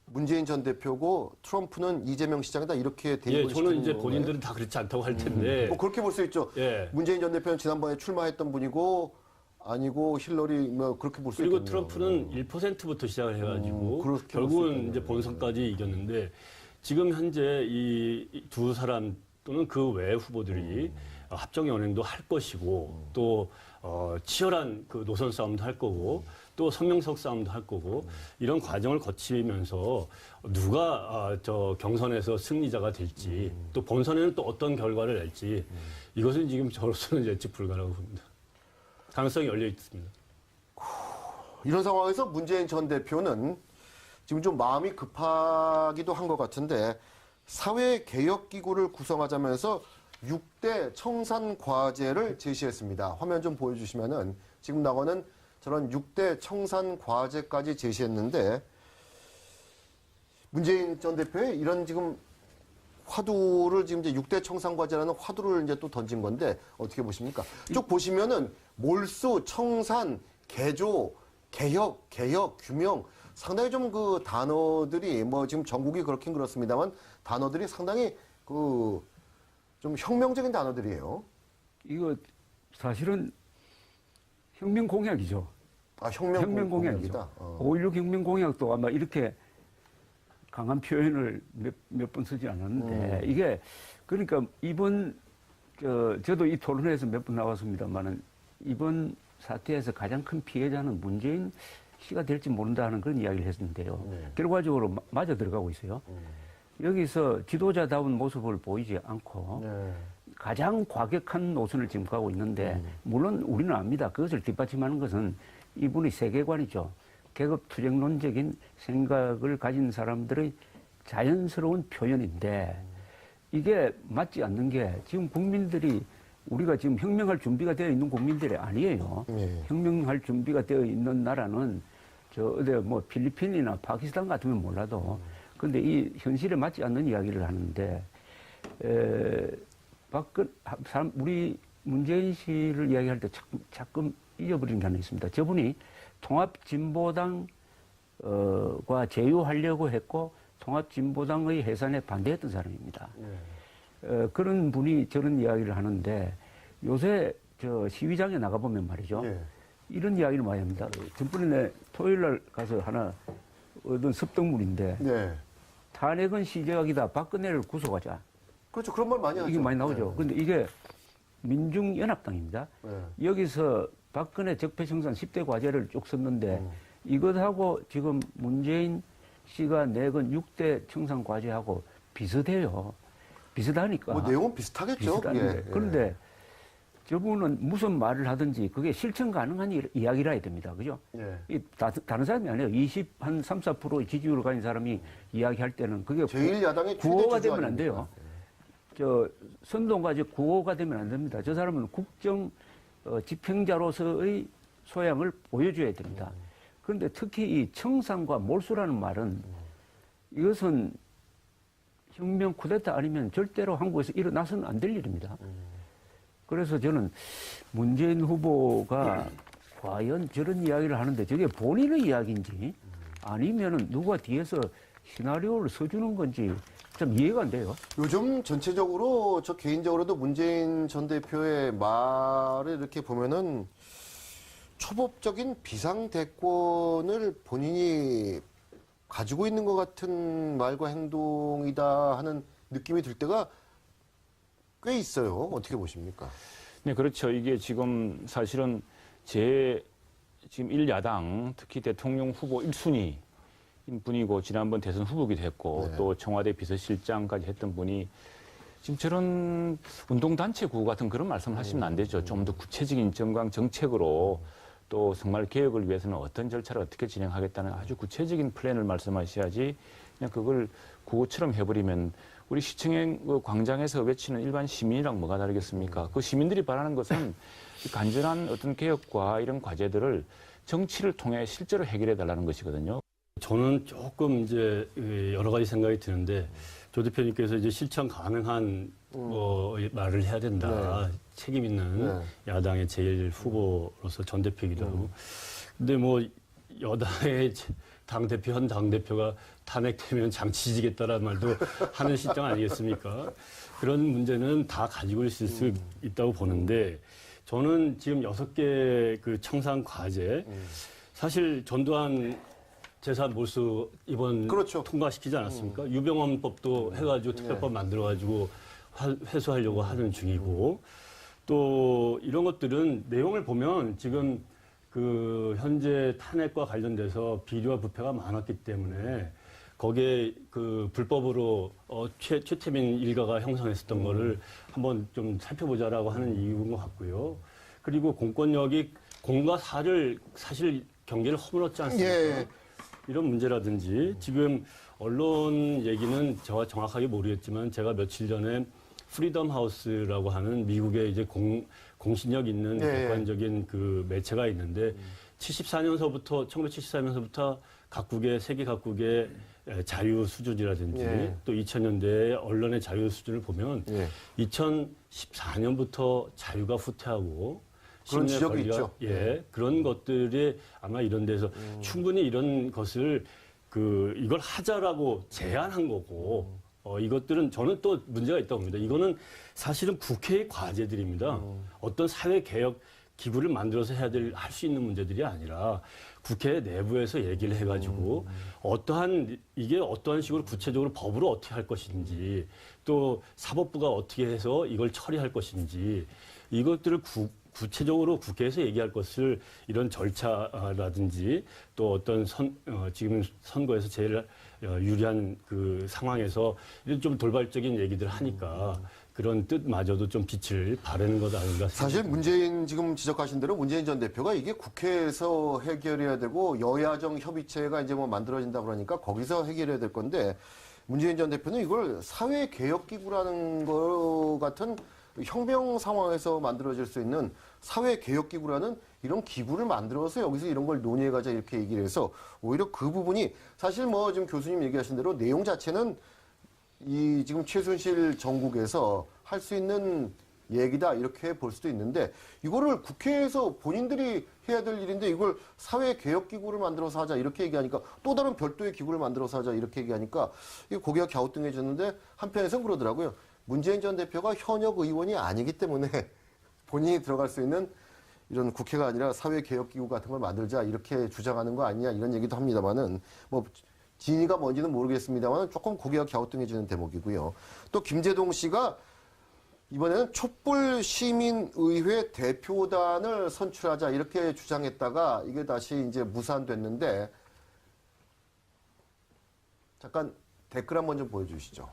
문재인 전 대표고 트럼프는 이재명 시장이다 이렇게 예, 대입을 저는 이제 시키는 건가요? 본인들은 다 그렇지 않다고 할 텐데. 뭐 그렇게 볼 수 있죠. 예. 문재인 전 대표는 지난번에 출마했던 분이고 아니고 힐러리 뭐 그렇게 볼 수 있겠네요. 그리고 트럼프는 1%부터 시작을 해가지고 그렇게 볼 수 결국은 있겠네요. 이제 본선까지 이겼는데 지금 현재 이 두 사람 또는 그 외 후보들이 합정 연행도 할 것이고 또 치열한 그 노선 싸움도 할 거고 또 성명석 싸움도 할 거고 이런 과정을 거치면서 누가 저 경선에서 승리자가 될지 또 본선에는 또 어떤 결과를 낼지 이것은 지금 저로서는 예측 불가라고 봅니다. 가능성이 열려 있습니다. 이런 상황에서 문재인 전 대표는 지금 좀 마음이 급하기도 한 것 같은데 사회개혁기구를 구성하자면서 6대 청산 과제를 제시했습니다. 화면 좀 보여주시면은 지금 나오는 저런 6대 청산 과제까지 제시했는데 문재인 전 대표의 이런 지금 화두를 지금 이제 6대 청산 과제라는 화두를 이제 또 던진 건데 어떻게 보십니까? 쭉 보시면은 몰수, 청산, 개조, 개혁, 규명 상당히 좀 그 단어들이 뭐 지금 전국이 그렇긴 그렇습니다만 단어들이 상당히 그 좀 혁명적인 단어들이에요. 이거 사실은 혁명 공약이죠. 아, 혁명 공약이다. 공약이죠. 5.16 혁명 공약도 아마 이렇게 강한 표현을 몇 번 쓰지 않았는데 이게 그러니까 이번 저도 이 토론회에서 몇 번 나왔습니다만은 이번 사태에서 가장 큰 피해자는 문재인 씨가 될지 모른다 하는 그런 이야기를 했는데요. 결과적으로 맞아 들어가고 있어요. 여기서 지도자다운 모습을 보이지 않고 가장 과격한 노선을 지금 가고 있는데 물론 우리는 압니다. 그것을 뒷받침하는 것은 이분의 세계관이죠. 계급 투쟁론적인 생각을 가진 사람들의 자연스러운 표현인데 이게 맞지 않는 게 지금 국민들이 우리가 지금 혁명할 준비가 되어 있는 국민들이 아니에요. 혁명할 준비가 되어 있는 나라는 어디 뭐 필리핀이나 파키스탄 같으면 몰라도 근데 이 현실에 맞지 않는 이야기를 하는데 우리 문재인 씨를 이야기할 때 자꾸 잊어버리는 게 하나 있습니다. 저분이 통합진보당과 제휴하려고 했고 통합진보당의 해산에 반대했던 사람입니다. 그런 분이 저런 이야기를 하는데 요새 저 시위장에 나가보면 말이죠. 이런 이야기를 많이 합니다. 전번에 토요일 날 가서 하나 얻은 습득물인데 탄핵은 시작이다. 박근혜를 구속하자. 그렇죠. 그런 말 많이 하죠. 이게 많이 나오죠. 그런데 이게 민중연합당입니다. 여기서 박근혜 적폐청산 10대 과제를 쭉 썼는데 이것하고 지금 문재인 씨가 내건 6대 청산 과제하고 비슷해요. 비슷하니까. 뭐 내용은 비슷하겠죠. 비슷한데. 그런데 저분은 무슨 말을 하든지 그게 실천 가능한 이야기라 해야 됩니다. 그죠? 다른 사람이 아니에요. 3, 4%의 지지율을 가진 사람이 이야기할 때는 그게 제1야당의 구호가 되면 안 돼요. 선동과 구호가 되면 안 됩니다. 저 사람은 국정 집행자로서의 소양을 보여줘야 됩니다. 그런데 특히 이 청산과 몰수라는 말은 이것은 혁명 쿠데타 아니면 절대로 한국에서 일어나서는 안 될 일입니다. 그래서 저는 문재인 후보가 과연 저런 이야기를 하는데 저게 본인의 이야기인지 아니면은 누가 뒤에서 시나리오를 써주는 건지 좀 이해가 안 돼요. 요즘 전체적으로 저 개인적으로도 문재인 전 대표의 말을 이렇게 보면은 초법적인 비상대권을 본인이 가지고 있는 것 같은 말과 행동이다 하는 느낌이 들 때가 꽤 있어요. 어떻게 보십니까? 네, 그렇죠. 이게 지금 사실은 지금 1야당, 특히 대통령 후보 1순위인 분이고, 지난번 대선 후보기도 했고, 네. 또 청와대 비서실장까지 했던 분이 지금 저런 운동단체 구호 같은 그런 말씀을 하시면 안 되죠. 좀 더 구체적인 정강 정책으로 또 정말 개혁을 위해서는 어떤 절차를 어떻게 진행하겠다는 아주 구체적인 플랜을 말씀하셔야지 그냥 그걸 구호처럼 해버리면 우리 시청의 그 광장에서 외치는 일반 시민이랑 뭐가 다르겠습니까? 그 시민들이 바라는 것은 간절한 어떤 개혁과 이런 과제들을 정치를 통해 실제로 해결해 달라는 것이거든요. 저는 조금 이제 여러 가지 생각이 드는데 조 대표님께서 이제 실천 가능한 말을 해야 된다. 책임 있는 야당의 제일 후보로서 전 대표이기도 하고. 근데 뭐 여당의 현 당대표가 탄핵되면 장치지겠다라는 말도 하는 실정 아니겠습니까? 그런 문제는 다 가지고 있을 수 있다고 보는데 저는 지금 6개 그 청산 과제 사실 전두환 재산 몰수 이번 그렇죠. 통과시키지 않았습니까? 유병헌법도 해가지고 특별법 만들어가지고 회수하려고 하는 중이고 또 이런 것들은 내용을 보면 지금 그 현재 탄핵과 관련돼서 비리와 부패가 많았기 때문에 거기에 그 불법으로 최태민 일가가 형성했었던 거를 한번 좀 살펴보자라고 하는 이유인 것 같고요. 그리고 공권력이 공과 사를 사실 경계를 허물었지 않습니까? 예. 이런 문제라든지 지금 언론 얘기는 저가 정확하게 모르겠지만 제가 며칠 전에 프리덤 하우스라고 하는 미국의 이제 공신력 있는 객관적인 그 매체가 있는데 1974년서부터 각국의 세계 각국의 자유 수준이라든지 또 2000년대 언론의 자유 수준을 보면 2014년부터 자유가 후퇴하고 그런 지적이 권리가, 있죠. 그런 것들이 아마 이런 데서 충분히 이런 것을 이걸 하자라고 제안한 거고 이것들은 저는 또 문제가 있다고 봅니다. 이거는 사실은 국회의 과제들입니다. 어떤 사회 개혁 기구를 만들어서 할 수 있는 문제들이 아니라 국회 내부에서 얘기를 해가지고 이게 어떠한 식으로 구체적으로 법으로 어떻게 할 것인지 또 사법부가 어떻게 해서 이걸 처리할 것인지 이것들을 구체적으로 국회에서 얘기할 것을 이런 절차라든지 또 어떤 지금 선거에서 제일 유리한 그 상황에서 좀 돌발적인 얘기들 하니까 그런 뜻마저도 좀 빛을 발하는 것 아닌가 생각합니다. 사실 문재인 지금 지적하신 대로 문재인 전 대표가 이게 국회에서 해결해야 되고 여야정 협의체가 이제 뭐 만들어진다 그러니까 거기서 해결해야 될 건데 문재인 전 대표는 이걸 사회개혁기구라는 것 같은 혁명 상황에서 만들어질 수 있는 사회개혁기구라는 이런 기구를 만들어서 여기서 이런 걸 논의해가자 이렇게 얘기를 해서 오히려 그 부분이 사실 뭐 지금 교수님 얘기하신 대로 내용 자체는 이 지금 최순실 정국에서 할 수 있는 얘기다 이렇게 볼 수도 있는데 이거를 국회에서 본인들이 해야 될 일인데 이걸 사회개혁기구를 만들어서 하자 이렇게 얘기하니까 또 다른 별도의 기구를 만들어서 하자 이렇게 얘기하니까 이게 고개가 갸우뚱해졌는데 한편에서는 그러더라고요. 문재인 전 대표가 현역 의원이 아니기 때문에 본인이 들어갈 수 있는 이런 국회가 아니라 사회개혁기구 같은 걸 만들자 이렇게 주장하는 거 아니냐 이런 얘기도 합니다만은 뭐 진위가 뭔지는 모르겠습니다만 조금 고개가 갸우뚱해지는 대목이고요. 또 김재동 씨가 이번에는 촛불시민의회 대표단을 선출하자 이렇게 주장했다가 이게 다시 이제 무산됐는데 잠깐 댓글 한번 좀 보여주시죠.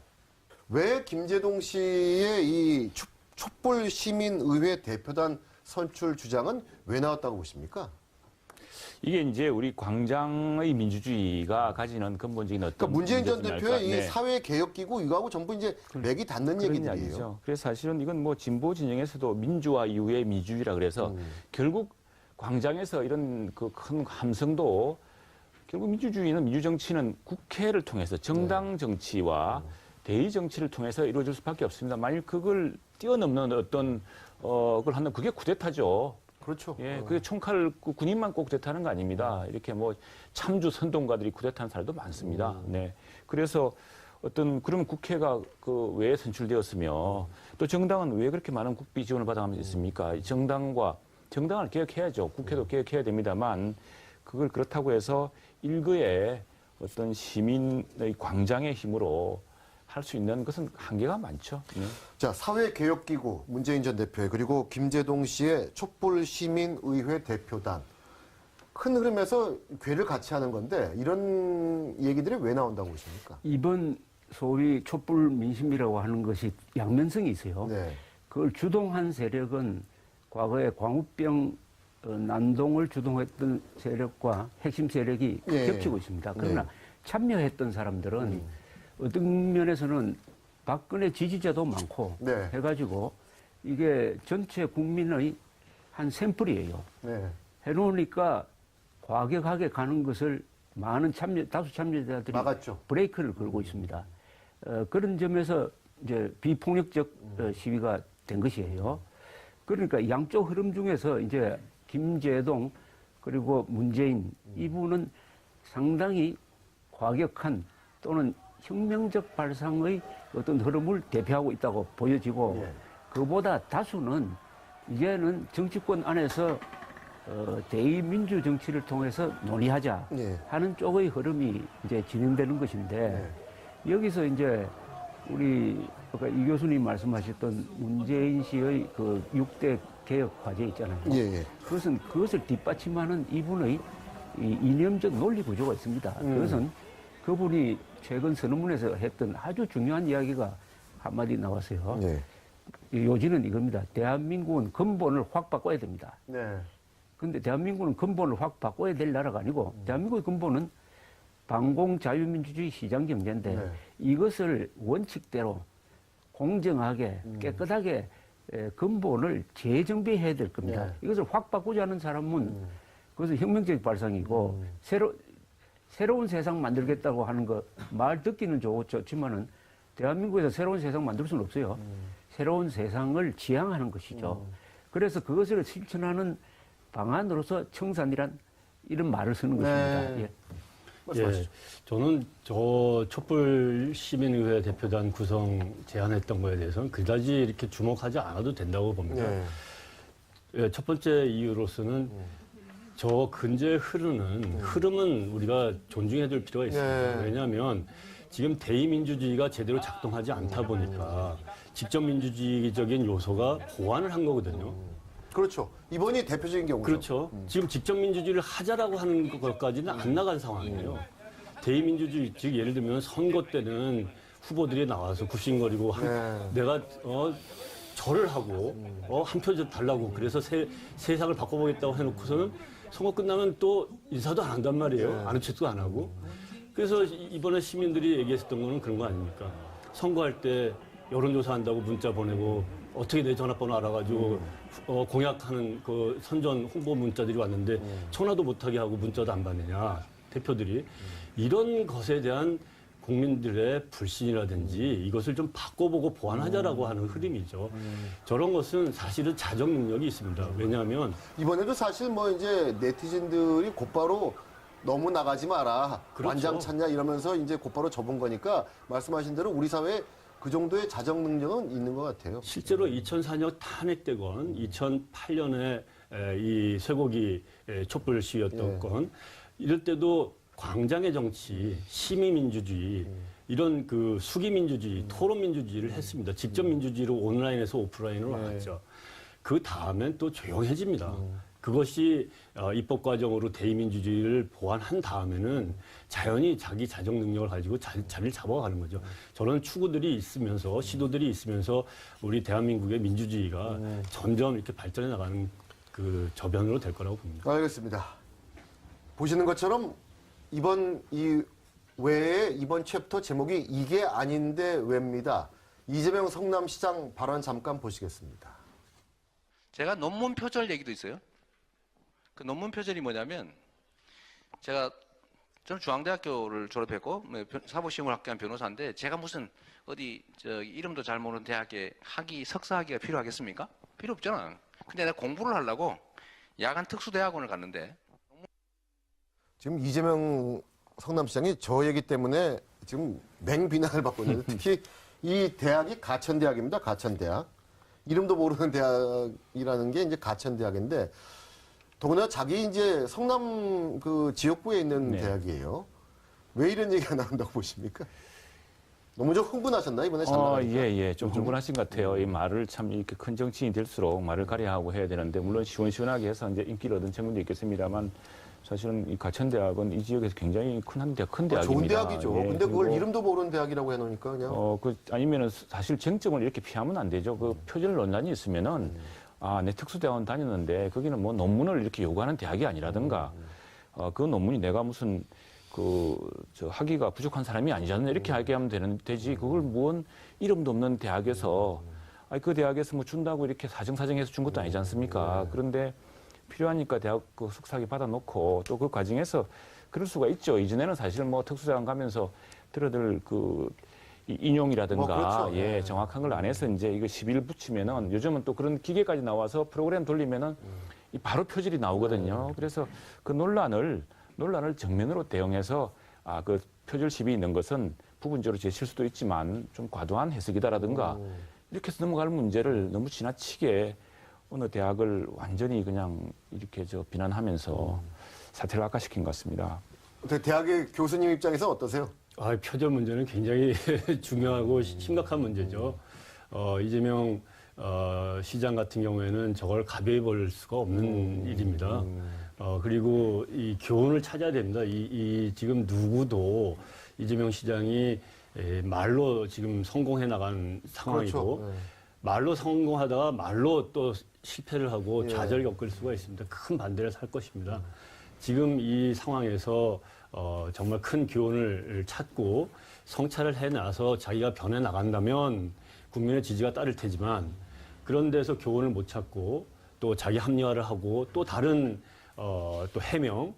왜 김재동 씨의 이 촛불시민의회 대표단 선출 주장은 왜 나왔다고 보십니까? 이게 이제 우리 광장의 민주주의가 가지는 근본적인 어떤 그러니까 문재인 전 문제점이 대표의 이 아닐까. 사회개혁기구 이거하고 전부 이제 맥이 닿는 그런 얘기들이에요. 이야기죠. 그래서 사실은 이건 뭐 진보 진영에서도 민주화 이후의 미주의라 그래서 결국 광장에서 이런 그 큰 함성도 결국 민주정치는 국회를 통해서 정당 정치와 대의 정치를 통해서 이루어질 수밖에 없습니다. 만일 그걸 뛰어넘는 어떤 그걸 하는 그게 쿠데타죠. 그렇죠. 예, 그게 총칼 군인만 꼭 쿠데타는 거 아닙니다. 이렇게 뭐 참주 선동가들이 쿠데타한 사람도 많습니다. 네. 그래서 그러면 국회가 왜 선출되었으며 또 정당은 왜 그렇게 많은 국비 지원을 받아가면서 있습니까? 정당을 개혁해야죠. 국회도 개혁해야 됩니다만 그걸 그렇다고 해서 일거에 어떤 시민의 광장의 힘으로 할 수 있는 것은 한계가 많죠. 네. 자, 사회개혁기구 문재인 전 대표의 그리고 김제동 씨의 촛불시민의회 대표단. 큰 흐름에서 궤를 같이 하는 건데 이런 얘기들이 왜 나온다고 보십니까? 이번 소위 촛불 민심이라고 하는 것이 양면성이 있어요. 네. 그걸 주동한 세력은 과거에 광우병 난동을 주동했던 세력과 핵심 세력이 예. 겹치고 있습니다. 그러나 네. 참여했던 사람들은 어떤 면에서는 박근혜 지지자도 많고 네. 해가지고 이게 전체 국민의 한 샘플이에요. 네. 해놓으니까 과격하게 가는 것을 많은 다수 참여자들이 막았죠. 브레이크를 걸고 있습니다. 그런 점에서 이제 비폭력적 시위가 된 것이에요. 그러니까 양쪽 흐름 중에서 이제 김제동 그리고 문재인 이분은 상당히 과격한 또는 혁명적 발상의 어떤 흐름을 대표하고 있다고 보여지고 예. 그보다 다수는 이제는 정치권 안에서 대의민주 정치를 통해서 논의하자 예. 하는 쪽의 흐름이 이제 진행되는 것인데 여기서 이제 우리 아까 이 교수님 말씀하셨던 문재인 씨의 그 6대 개혁 과제 있잖아요. 예. 그것을 뒷받침하는 이분의 이 이념적 논리 구조가 있습니다. 그것은 그분이 최근 선언문에서 했던 아주 중요한 이야기가 한마디 나왔어요. 예. 요지는 이겁니다. 대한민국은 근본을 확 바꿔야 됩니다. 네. 근데 대한민국은 근본을 확 바꿔야 될 나라가 아니고 대한민국의 근본은 반공 자유민주주의 시장 경제인데 네. 이것을 원칙대로 공정하게 깨끗하게 근본을 재정비해야 될 겁니다. 네. 이것을 확 바꾸지 않은 사람은 그것은 혁명적 발상이고 새로운 세상 만들겠다고 하는 거 말 듣기는 좋지만은 대한민국에서 새로운 세상 만들 수는 없어요. 새로운 세상을 지향하는 것이죠. 그래서 그것을 실천하는 방안으로서 청산이란 이런 말을 쓰는 것입니다. 예. 예, 저는 저 촛불 시민의회 대표단 구성 제안했던 거에 대해서는 그다지 이렇게 주목하지 않아도 된다고 봅니다. 네. 예, 첫 번째 이유로서는 저 근처에 흐르는 흐름은 우리가 존중해야 될 필요가 있습니다. 네. 왜냐하면 지금 대의민주주의가 제대로 작동하지 않다 보니까 직접 민주주의적인 요소가 보완을 한 거거든요. 그렇죠. 이번이 대표적인 경우죠. 그렇죠. 지금 직접 민주주의를 하자라고 하는 것까지는 안 나간 상황이에요. 대의민주주의, 즉 예를 들면 선거 때는 후보들이 나와서 굽신거리고 내가 절을 하고 한 표 달라고 그래서 세상을 바꿔보겠다고 해놓고서는 선거 끝나면 또 인사도 안 한단 말이에요. 아는 척도 안 하고. 그래서 이번에 시민들이 얘기했었던 거는 그런 거 아닙니까? 선거할 때 여론조사 한다고 문자 보내고 어떻게 내 전화번호 알아가지고 공약하는 그 선전 홍보 문자들이 왔는데 전화도 못하게 하고 문자도 안 받느냐 대표들이 이런 것에 대한 국민들의 불신이라든지 이것을 좀 바꿔보고 보완하자라고 하는 흐름이죠. 저런 것은 사실은 자정 능력이 있습니다. 왜냐하면 이번에도 사실 뭐 이제 네티즌들이 곧바로 너무 나가지 마라. 그렇죠. 완장 찾냐 이러면서 이제 곧바로 접은 거니까 말씀하신 대로 우리 사회에 그 정도의 자정 능력은 있는 것 같아요. 실제로 2004년 탄핵되건 2008년에 이 쇠고기 촛불 시위였던 건 이럴 때도 광장의 정치, 시민민주주의 이런 그 수기민주주의, 토론민주주의를 했습니다. 직접 민주주의로 온라인에서 오프라인으로 나갔죠. 그 다음엔 또 조용해집니다. 그것이 입법 과정으로 대의민주주의를 보완한 다음에는 자연히 자기 자정 능력을 가지고 자리를 잡아가는 거죠. 저런 추구들이 있으면서 시도들이 있으면서 우리 대한민국의 민주주의가 점점 이렇게 발전해 나가는 그 저변으로 될 거라고 봅니다. 알겠습니다. 보시는 것처럼 이번 챕터 제목이 이게 아닌데 왜입니다. 이재명 성남시장 발언 잠깐 보시겠습니다. 제가 논문 표절 얘기도 있어요. 그 논문 표절이 뭐냐면 저는 중앙대학교를 졸업했고 사법시험을 합격한 변호사인데 제가 무슨 어디 이름도 잘 모르는 대학에 석사학위가 필요하겠습니까? 필요 없잖아. 근데 내가 공부를 하려고 야간 특수대학원을 갔는데 지금 이재명 성남시장이 저 얘기 때문에 지금 맹비난을 받고 있는데 특히 이 대학이 가천대학입니다. 가천대학. 이름도 모르는 대학이라는 게 이제 가천대학인데 더구나 자기 이제 성남 그 지역구에 있는 대학이에요. 왜 이런 얘기가 나온다고 보십니까? 너무 좀 흥분하셨나 이번에 참나가니까? 예. 좀 흥분하신 것 같아요. 이 말을 참 이렇게 큰 정치인이 될수록 말을 가려하고 해야 되는데, 물론 시원시원하게 해서 이제 인기를 얻은 친구도 있겠습니다만, 사실은 이 가천대학은 이 지역에서 굉장히 큰 대학입니다. 좋은 대학이죠. 예, 근데 그걸 그리고 이름도 모르는 대학이라고 해놓으니까 그냥. 아니면은 사실 쟁점을 이렇게 피하면 안 되죠. 그 표절 논란이 있으면은, 내 특수대학원 다녔는데, 거기는 뭐 논문을 이렇게 요구하는 대학이 아니라든가, 그 논문이 내가 무슨, 학위가 부족한 사람이 아니잖아요. 이렇게 하게 하면 되지. 그걸 뭔 이름도 없는 대학에서, 그 대학에서 뭐 준다고 이렇게 사정사정해서 준 것도 아니지 않습니까? 그런데 필요하니까 대학 그 석사학위 받아놓고 또 그 과정에서 그럴 수가 있죠. 이전에는 사실 뭐 특수대학원 가면서 들어들 이 인용이라든가, 그렇죠. 예, 정확한 걸 안 해서 이제 이거 시비를 붙이면은 요즘은 또 그런 기계까지 나와서 프로그램 돌리면은 이 바로 표절이 나오거든요. 그래서 그 논란을 정면으로 대응해서 그 표절 시비 있는 것은 부분적으로 제 실수도 있지만 좀 과도한 해석이다라든가 이렇게 해서 넘어갈 문제를 너무 지나치게 어느 대학을 완전히 그냥 이렇게 비난하면서 사태를 악화시킨 것 같습니다. 대학의 교수님 입장에서 어떠세요? 표절 문제는 굉장히 중요하고 심각한 문제죠. 이재명 시장 같은 경우에는 저걸 가벼이 볼 수가 없는 일입니다. 그리고 이 교훈을 찾아야 됩니다. 지금 누구도 이재명 시장이 말로 지금 성공해 나간 상황이고, 그렇죠. 말로 성공하다가 말로 또 실패를 하고 좌절 겪을 수가 있습니다. 큰 반대를 살 것입니다. 지금 이 상황에서 정말 큰 교훈을 찾고 성찰을 해나서 자기가 변해 나간다면 국민의 지지가 따를 테지만, 그런 데서 교훈을 못 찾고 또 자기 합리화를 하고 또 다른 또 해명,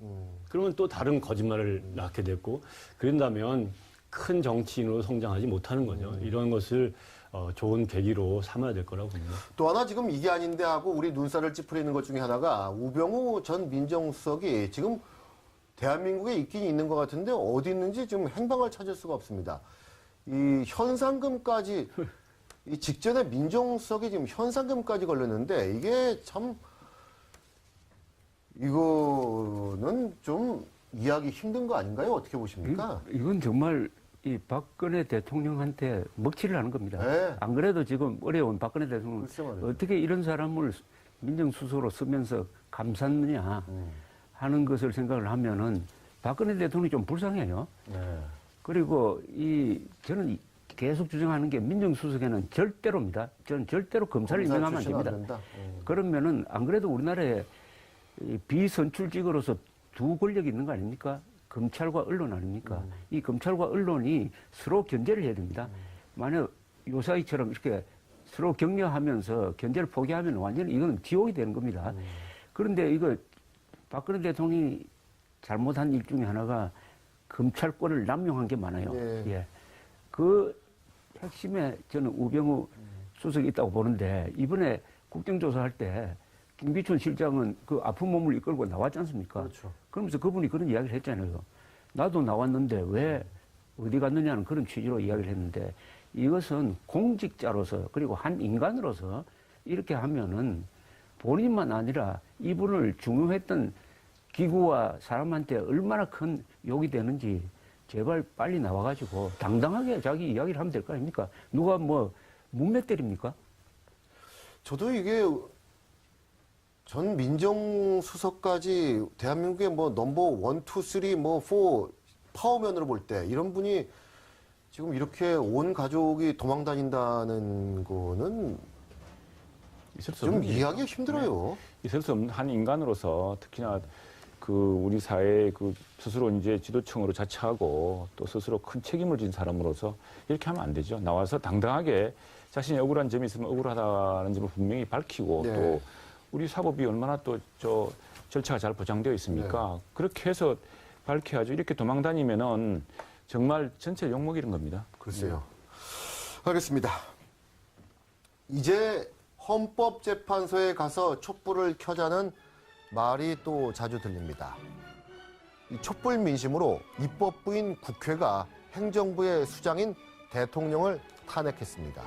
그러면 또 다른 거짓말을 낳게 됐고, 그런다면 큰 정치인으로 성장하지 못하는 거죠. 이런 것을 좋은 계기로 삼아야 될 거라고 봅니다. 또 하나 지금 이게 아닌데 하고 우리 눈살을 찌푸리는 것 중에 하나가 우병우 전 민정수석이 지금 대한민국에 있긴 있는 것 같은데 어디 있는지 지금 행방을 찾을 수가 없습니다. 이 현상금까지 이 직전에 민정수석이 지금 현상금까지 걸렸는데 이게 참 이거는 좀 이해하기 힘든 거 아닌가요? 어떻게 보십니까? 이건 정말 이 박근혜 대통령한테 먹칠을 하는 겁니다. 네. 안 그래도 지금 어려운 박근혜 대통령 글쎄 말이에요. 어떻게 이런 사람을 민정수석으로 쓰면서 감쌌느냐 하는 것을 생각을 하면은 박근혜 대통령이 좀 불쌍해요. 네. 그리고 저는 계속 주장하는 게 민정수석에는 절대로입니다. 저는 절대로 검사를 인정하면 안 출신 됩니다. 된다. 그러면은 안 그래도 우리나라에 이 비선출직으로서 두 권력이 있는 거 아닙니까? 검찰과 언론 아닙니까? 이 검찰과 언론이 서로 견제를 해야 됩니다. 만약 요사이처럼 이렇게 서로 격려하면서 견제를 포기하면 완전히 이건 지옥이 되는 겁니다. 그런데 이거 박근혜 대통령이 잘못한 일 중에 하나가 검찰권을 남용한 게 많아요. 예. 그 핵심에 저는 우병우 수석이 있다고 보는데 이번에 국정조사할 때 김기춘 실장은 그 아픈 몸을 이끌고 나왔지 않습니까? 그렇죠. 그러면서 그분이 그런 이야기를 했잖아요. 나도 나왔는데 왜 어디 갔느냐는 그런 취지로 이야기를 했는데 이것은 공직자로서 그리고 한 인간으로서 이렇게 하면은 본인만 아니라 이분을 중용했던 기구와 사람한테 얼마나 큰 욕이 되는지 제발 빨리 나와가지고 당당하게 자기 이야기를 하면 될 거 아닙니까? 누가 뭐 문맥 때립니까? 저도 이게 전 민정수석까지 대한민국의 뭐 넘버 1, 2, 3, 뭐 4 파워면으로 볼 때 이런 분이 지금 이렇게 온 가족이 도망 다닌다는 거는 있을 수 좀 없는 이해하기 힘들어요. 있을 수 없는 한 인간으로서 특히나 우리 사회의 스스로 이제 지도층으로 자처하고 또 스스로 큰 책임을 진 사람으로서 이렇게 하면 안 되죠. 나와서 당당하게 자신이 억울한 점이 있으면 억울하다는 점을 분명히 밝히고 네. 또 우리 사법이 얼마나 또 절차가 잘 보장되어 있습니까? 네. 그렇게 해서 밝혀야죠. 이렇게 도망 다니면은 정말 전체 욕먹이는 겁니다. 글쎄요. 알겠습니다. 이제 헌법재판소에 가서 촛불을 켜자는 말이 또 자주 들립니다. 이 촛불 민심으로 입법부인 국회가 행정부의 수장인 대통령을 탄핵했습니다.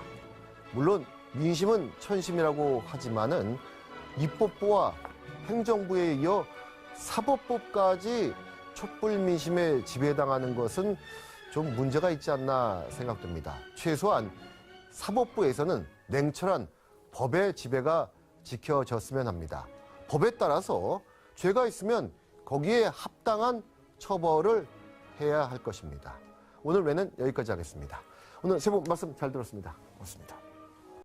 물론 민심은 천심이라고 하지만은 입법부와 행정부에 이어 사법부까지 촛불 민심에 지배당하는 것은 좀 문제가 있지 않나 생각됩니다. 최소한 사법부에서는 냉철한 법의 지배가 지켜졌으면 합니다. 법에 따라서 죄가 있으면 거기에 합당한 처벌을 해야 할 것입니다. 오늘 외는 여기까지 하겠습니다. 오늘 세 분 말씀 잘 들었습니다. 고맙습니다.